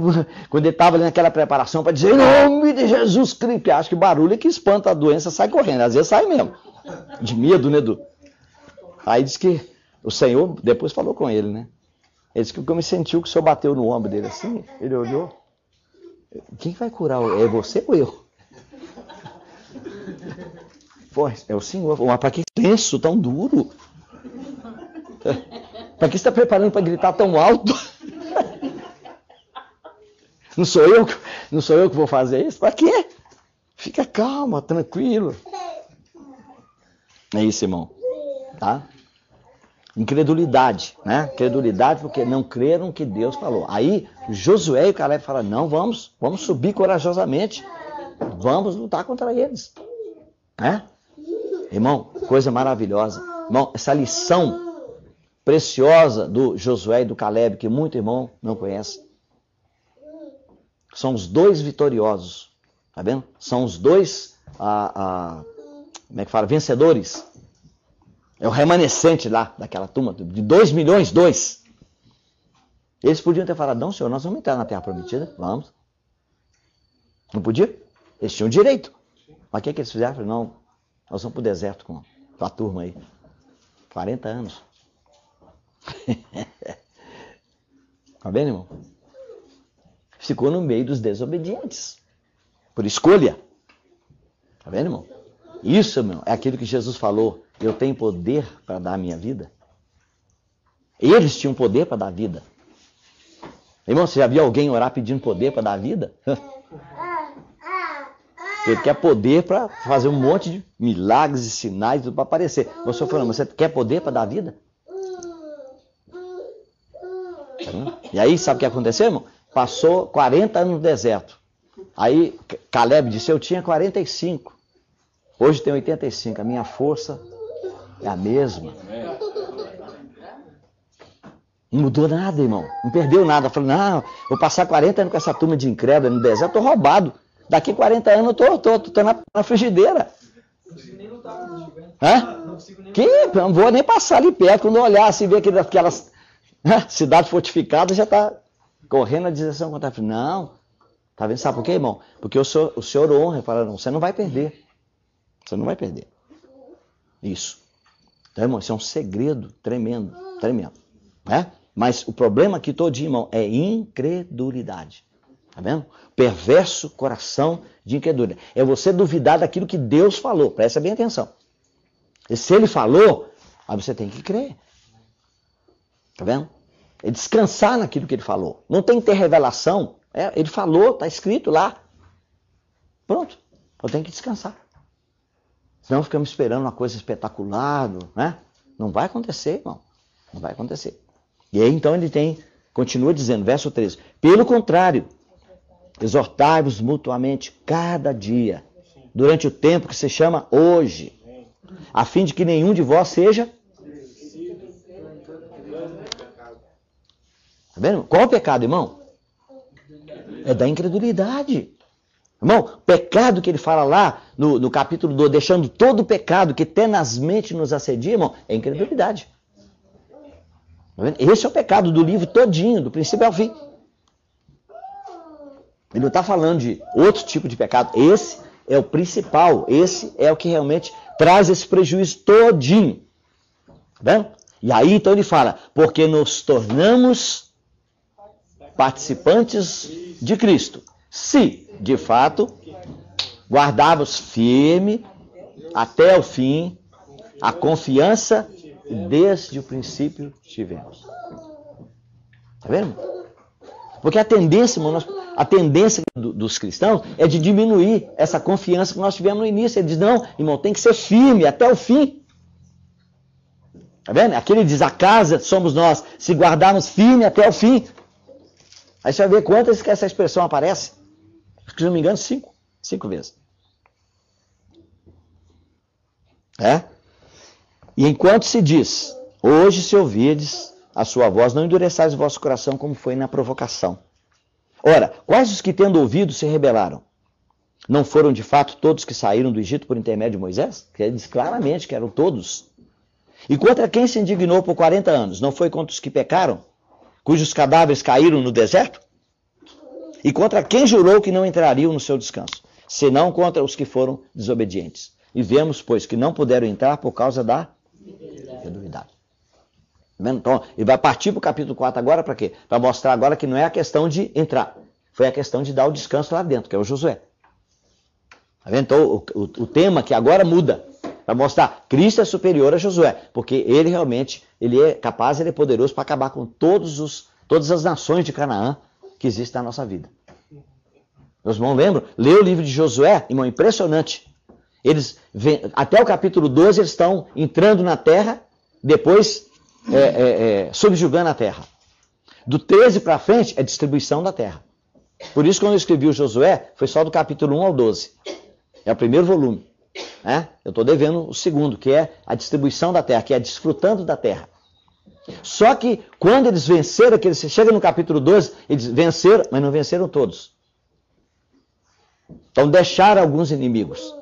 quando ele estava ali naquela preparação para dizer, em nome de Jesus Cristo, porque acho que barulho é que espanta a doença, sai correndo, às vezes sai mesmo, de medo, né, Aí diz que o Senhor depois falou com ele, né? Ele disse que como ele sentiu que o Senhor bateu no ombro dele assim, ele olhou. Quem vai curar? É você ou eu? Pô, é o Senhor. Mas para que lenço tão duro? Para que você está preparando para gritar tão alto? Não sou eu que vou fazer isso? Para quê? Fica calma, tranquilo. É isso, irmão. Tá? Incredulidade, né? Incredulidade porque não creram que Deus falou. Aí Josué e Caleb falam, não, vamos subir corajosamente. Vamos lutar contra eles. Né? Irmão, coisa maravilhosa. Irmão, essa lição preciosa do Josué e do Caleb, que muito irmão não conhece. São os dois vitoriosos. Tá vendo? São os dois, como é que fala? Vencedores. É o remanescente lá, daquela turma, de 2 milhões, 2. Eles podiam ter falado, não, senhor, nós vamos entrar na terra prometida, vamos. Não podia? Eles tinham direito. Mas o que eles fizeram? Não, Nós vamos para o deserto com a turma aí. 40 anos. Tá vendo, irmão? Ficou no meio dos desobedientes. Por escolha. Tá vendo, irmão? Isso, irmão, é aquilo que Jesus falou. Eu tenho poder para dar a minha vida. Eles tinham poder para dar a vida. Irmão, você já viu alguém orar pedindo poder para dar a vida? Ele quer poder para fazer um monte de milagres e sinais para aparecer. Você falando, você quer poder para dar a vida? E aí, sabe o que aconteceu, irmão? Passou 40 anos no deserto. Aí Caleb disse, eu tinha 45. Hoje tenho 85. A minha força é a mesma. Não mudou nada, irmão. Não perdeu nada. Falei, não, vou passar 40 anos com essa turma de incrédulo no deserto, estou roubado. Daqui 40 anos eu tô na frigideira. Hã? Que? Não vou nem passar ali perto. Quando eu olhar assim, ver aquelas cidades fortificadas, já está correndo a direção contra a. Não. Tá vendo? Sabe por quê, irmão? Porque o senhor honra. Fala, não, você não vai perder. Você não vai perder. Isso. Então, irmão, isso é um segredo tremendo. Tremendo. Mas o problema aqui todinho, irmão, é incredulidade. Tá vendo? Perverso coração de incredulidade. É você duvidar daquilo que Deus falou. Presta bem atenção. E se ele falou, aí você tem que crer. Tá vendo? É descansar naquilo que ele falou. Não tem que ter revelação. Ele falou, está escrito lá. Pronto. Eu tenho que descansar. Senão ficamos esperando uma coisa espetacular, né? Não vai acontecer, irmão. Não vai acontecer. E aí então ele continua dizendo, verso 13. Pelo contrário, exortai-vos mutuamente cada dia, durante o tempo que se chama hoje, a fim de que nenhum de vós seja... Tá vendo? Qual é o pecado, irmão? É da incredulidade. Irmão, pecado que ele fala lá no capítulo 2, deixando todo o pecado que tenazmente nos assedia, irmão, é incredulidade. Tá vendo? Esse é o pecado do livro todinho, do princípio ao fim. Ele não está falando de outro tipo de pecado. Esse é o principal. Esse é o que realmente traz esse prejuízo todinho. Tá vendo? E aí então ele fala, porque nos tornamos participantes de Cristo. Se, de fato, guardarmos firme até o fim a confiança que desde o princípio tivemos. Tá vendo? Porque a tendência, irmão, dos cristãos é de diminuir essa confiança que nós tivemos no início. Ele diz, não, irmão, tem que ser firme até o fim. Tá vendo? Aqui ele diz, a casa somos nós, se guardarmos firme até o fim. Aí você vai ver quantas vezes que essa expressão aparece. Acho que, se não me engano, 5 vezes. E enquanto se diz, hoje se ouvirdes a sua voz, não endureçais o vosso coração como foi na provocação. Ora, quais os que tendo ouvido se rebelaram? Não foram de fato todos que saíram do Egito por intermédio de Moisés? Que ele diz claramente que eram todos. E contra quem se indignou por 40 anos? Não foi contra os que pecaram, cujos cadáveres caíram no deserto? E contra quem jurou que não entrariam no seu descanso? Senão contra os que foram desobedientes. E vemos, pois, que não puderam entrar por causa da incredulidade. Então, ele vai partir para o capítulo 4 agora para quê? Para mostrar agora que não é a questão de entrar. Foi a questão de dar o descanso lá dentro, que é o Josué. Tá vendo? Então, o tema que agora muda. Para mostrar, Cristo é superior a Josué. Porque ele realmente, ele é capaz, ele é poderoso para acabar com todas as nações de Canaã que existem na nossa vida. Meus irmãos lembram? Lê o livro de Josué, irmão, impressionante. Eles até o capítulo 12 eles estão entrando na terra, depois subjugando a terra. Do 13 para frente é distribuição da terra. Por isso, quando eu escrevi o Josué, foi só do capítulo 1 ao 12. É o primeiro volume. Eu estou devendo o segundo, que é a distribuição da terra, que é desfrutando da terra. Só que quando eles venceram, que eles chegam no capítulo 12, eles venceram, mas não venceram todos. Então deixaram alguns inimigos.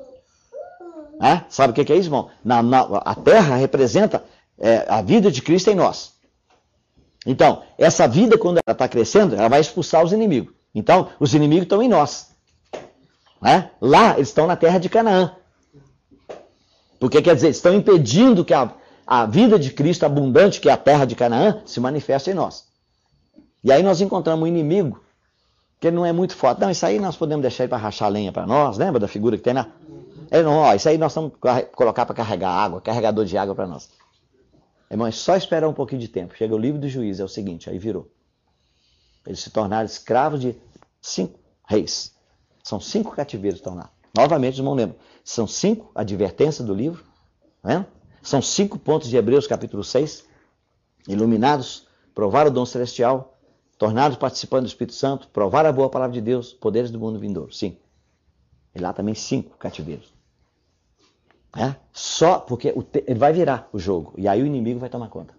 Sabe o que é isso, irmão? A terra representa a vida de Cristo em nós. Então, essa vida, quando ela está crescendo, ela vai expulsar os inimigos. Então, os inimigos estão em nós. Lá, eles estão na terra de Canaã. Porque quer dizer, estão impedindo que a vida de Cristo abundante, que é a terra de Canaã, se manifeste em nós. E aí nós encontramos um inimigo que ele não é muito forte. Não, isso aí nós podemos deixar ele para rachar lenha para nós. Lembra da figura que tem lá? Ele não, ó, isso aí nós vamos colocar para carregar água, carregador de água para nós. Irmão, é só esperar um pouquinho de tempo. Chega o livro do Juízes, é o seguinte, aí virou. Eles se tornaram escravos de 5 reis. São 5 cativeiros que estão lá. Novamente, os irmãos lembram. São 5 advertências do livro. Tá vendo? São 5 pontos de Hebreus, capítulo 6. Iluminados, provaram o dom celestial, tornados participantes do Espírito Santo, provaram a boa palavra de Deus, poderes do mundo vindouro. Sim. E lá também 5 cativeiros. Só porque ele vai virar o jogo. E aí o inimigo vai tomar conta.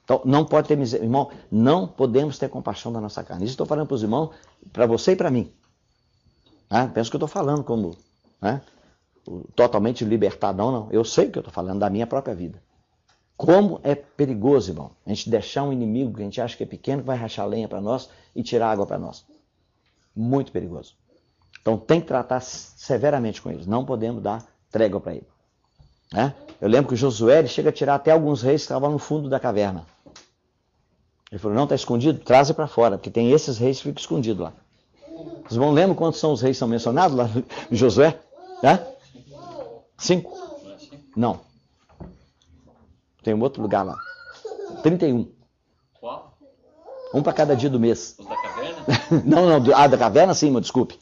Então, não pode ter miséria. Irmão, não podemos ter compaixão da nossa carne. Isso eu estou falando para os irmãos, para você e para mim. Penso que eu estou falando como totalmente libertado. Não. Eu sei que eu estou falando da minha própria vida. Como é perigoso, irmão, a gente deixar um inimigo que a gente acha que é pequeno, que vai rachar lenha para nós e tirar água para nós. Muito perigoso. Então tem que tratar severamente com eles. Não podemos dar trégua para ele. Eu lembro que o Josué chega a tirar até alguns reis que estavam no fundo da caverna. Ele falou, não, está escondido? Traze para fora, porque tem esses reis que ficam escondidos lá. Vocês vão lembrar quantos são os reis que são mencionados lá em Josué? 5? Não. Tem um outro lugar lá. 31. Qual? Um para cada dia do mês. Os da caverna? Não, da caverna sim, mas desculpe.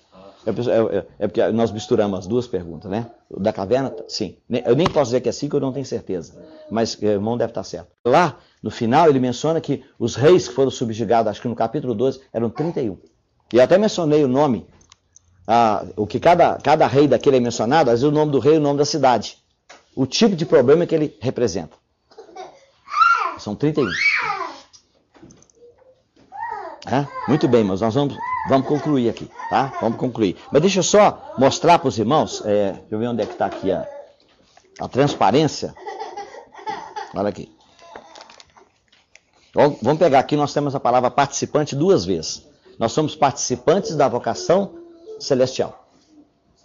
É porque nós misturamos as duas perguntas, né? O da caverna, sim. Eu nem posso dizer que é 5, eu não tenho certeza. Mas o irmão deve estar certo. Lá, no final, ele menciona que os reis que foram subjugados, acho que no capítulo 12, eram 31. E eu até mencionei o nome, o que cada rei daquele é mencionado, às vezes o nome do rei e o nome da cidade. O tipo de problema que ele representa. São 31. Muito bem, mas nós vamos concluir aqui, tá? Vamos concluir. Mas deixa eu só mostrar para os irmãos, deixa eu ver onde é que está aqui a transparência. Olha aqui. Vamos pegar aqui, nós temos a palavra participante 2 vezes. Nós somos participantes da vocação celestial.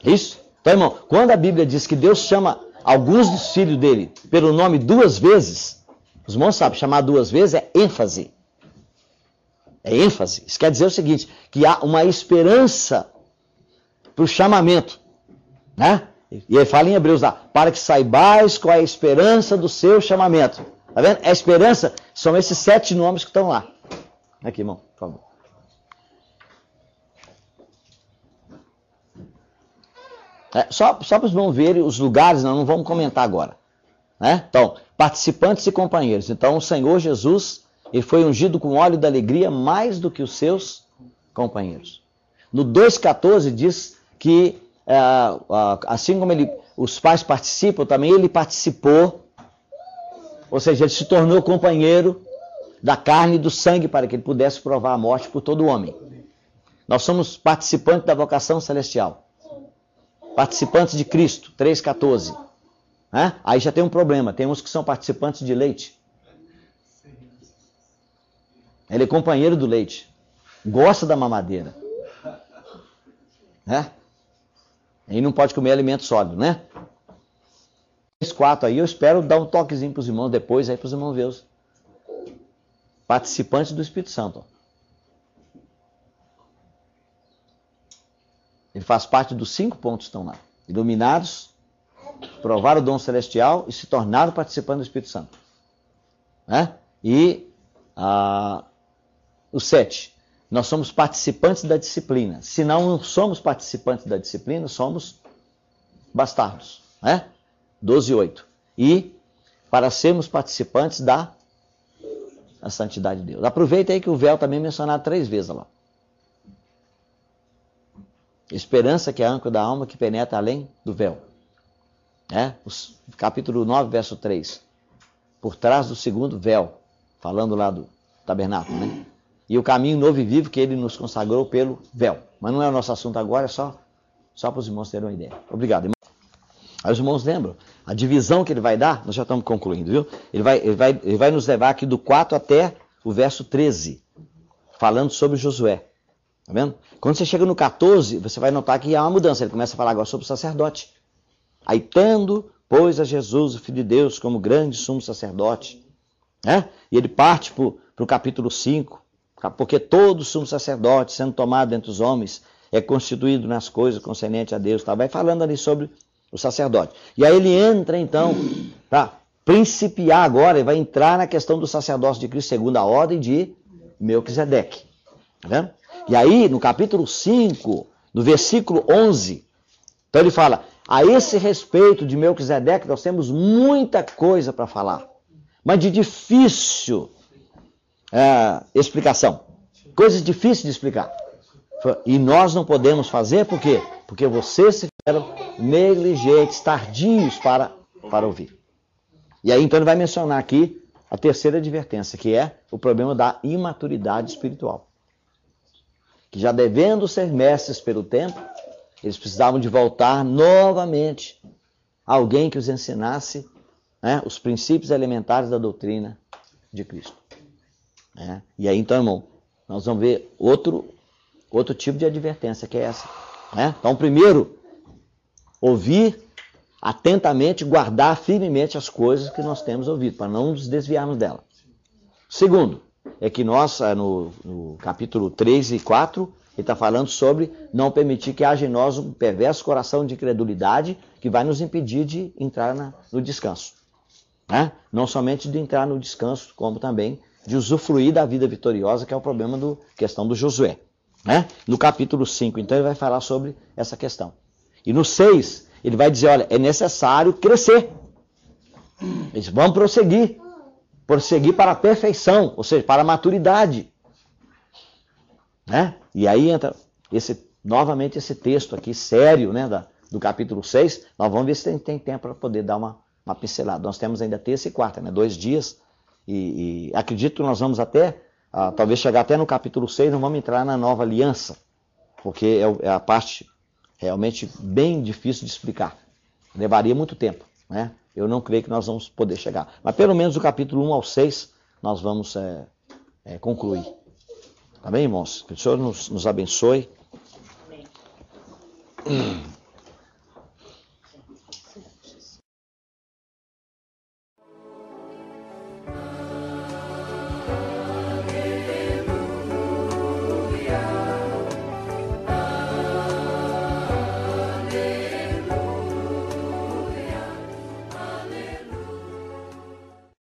Isso? Então, irmão, quando a Bíblia diz que Deus chama alguns dos filhos dele pelo nome 2 vezes, os irmãos sabem, chamar 2 vezes é ênfase. É ênfase. Isso quer dizer o seguinte, que há uma esperança para o chamamento. E ele fala em Hebreus lá, para que saibais qual é a esperança do seu chamamento. Tá vendo? A esperança são esses 7 nomes que estão lá. Aqui, irmão, por favor. Só para os irmãos verem os lugares, nós não vamos comentar agora. Então, participantes e companheiros. Então, o Senhor Jesus, ele foi ungido com óleo da alegria mais do que os seus companheiros. No 2,14 diz que, assim como os pais participam, também ele participou, ou seja, ele se tornou companheiro da carne e do sangue para que ele pudesse provar a morte por todo homem. Nós somos participantes da vocação celestial. Participantes de Cristo, 3,14. Aí já tem um problema, tem uns que são participantes de leite. Ele é companheiro do leite. Gosta da mamadeira. E não pode comer alimento sólido, né? 4 aí, eu espero dar um toquezinho para os irmãos depois, aí para os irmãos ver os participantes do Espírito Santo. Ele faz parte dos 5 pontos que estão lá. Iluminados, provaram o dom celestial e se tornaram participantes do Espírito Santo. E o 7. Nós somos participantes da disciplina. Se não somos participantes da disciplina, somos bastardos. 12,8. E para sermos participantes da santidade de Deus. Aproveita aí que o véu também é mencionado 3 vezes lá. Esperança que é a âncora da alma que penetra além do véu. Capítulo 9, verso 3. Por trás do segundo véu. Falando lá do tabernáculo, né? E o caminho novo e vivo que ele nos consagrou pelo véu. Mas não é o nosso assunto agora, é só para os irmãos terem uma ideia. Obrigado, irmão. Aí os irmãos lembram, a divisão que ele vai dar, nós já estamos concluindo, viu? Ele vai nos levar aqui do 4 até o verso 13, falando sobre Josué. Tá vendo? Quando você chega no 14, você vai notar que há uma mudança. Ele começa a falar agora sobre o sacerdote. Aí, tendo pôs a Jesus, o Filho de Deus, como grande sumo sacerdote. Né? E ele parte para o capítulo 5, porque todo sumo sacerdote, sendo tomado entre os homens, é constituído nas coisas concernentes a Deus. Tá? Vai falando ali sobre o sacerdote. E aí ele entra, então, para principiar agora, e vai entrar na questão do sacerdócio de Cristo, segundo a ordem de Melquisedeque. Tá vendo? E aí, no capítulo 5, no versículo 11, então ele fala, a esse respeito de Melquisedeque, nós temos muita coisa para falar, mas de difícil explicação. Coisas difíceis de explicar. E nós não podemos fazer, por quê? Porque vocês se fizeram negligentes, tardios para ouvir. E aí então ele vai mencionar aqui a terceira advertência, que é o problema da imaturidade espiritual. Que já devendo ser mestres pelo tempo, eles precisavam de voltar novamente a alguém que os ensinasse, né, os princípios elementares da doutrina de Cristo. E aí então, irmão, nós vamos ver outro tipo de advertência, que é essa. Então, primeiro, ouvir atentamente, guardar firmemente as coisas que nós temos ouvido, para não nos desviarmos dela. Segundo, é que nós, no capítulo 3 e 4, ele está falando sobre não permitir que haja em nós um perverso coração de incredulidade que vai nos impedir de entrar no descanso. Não somente de entrar no descanso, como também de usufruir da vida vitoriosa, que é o problema da questão do Josué. No capítulo 5, então, ele vai falar sobre essa questão. E no 6, ele vai dizer, olha, é necessário crescer. Eles vão prosseguir para a perfeição, ou seja, para a maturidade. E aí entra novamente esse texto aqui, sério, do capítulo 6. Nós vamos ver se tem tempo para poder dar uma pincelada. Nós temos ainda terça e quarta, 2 dias, e acredito que nós vamos talvez chegar até no capítulo 6, não vamos entrar na nova aliança, porque é a parte realmente bem difícil de explicar. Levaria muito tempo. Eu não creio que nós vamos poder chegar. Mas pelo menos do capítulo 1 ao 6, nós vamos concluir. Tá bem, irmãos? Que o Senhor nos abençoe. Amém.